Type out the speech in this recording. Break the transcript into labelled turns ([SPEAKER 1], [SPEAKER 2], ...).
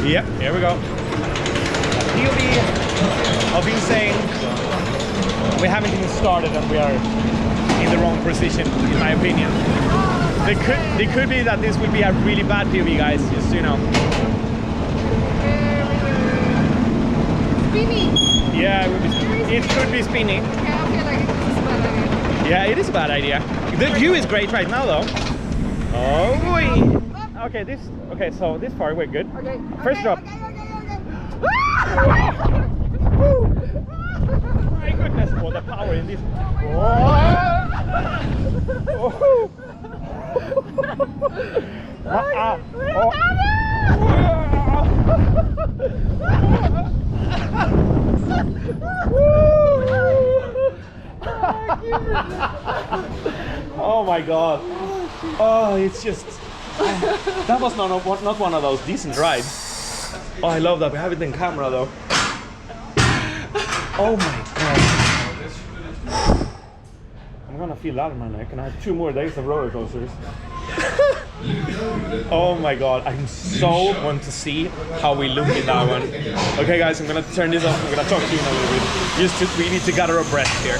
[SPEAKER 1] Yep, here we go. POV of insane. We haven't even started and we are in the wrong position, in my opinion. It could be that this will be a really bad POV, guys, just so you know.
[SPEAKER 2] Spinny.
[SPEAKER 1] Yeah, it could be spinny.
[SPEAKER 2] Yeah, I feel like it's a bad idea.
[SPEAKER 1] Yeah, it is a bad idea. The view is great right now, though. Oh, boy. Okay, so this far we're good.
[SPEAKER 2] Okay.
[SPEAKER 1] First drop.
[SPEAKER 2] Okay.
[SPEAKER 1] My goodness, oh, the power in this. Oh my god. Oh, it's just that was not one of those decent rides. Oh, I love that. We have it in camera though. Oh my god. I'm gonna feel that in my neck, and I have 2 more days of roller coasters. Oh my god, I so want to see how we look in that one. Okay guys, I'm gonna turn this off. I'm gonna talk to you in a little bit. We need to gather our breath here.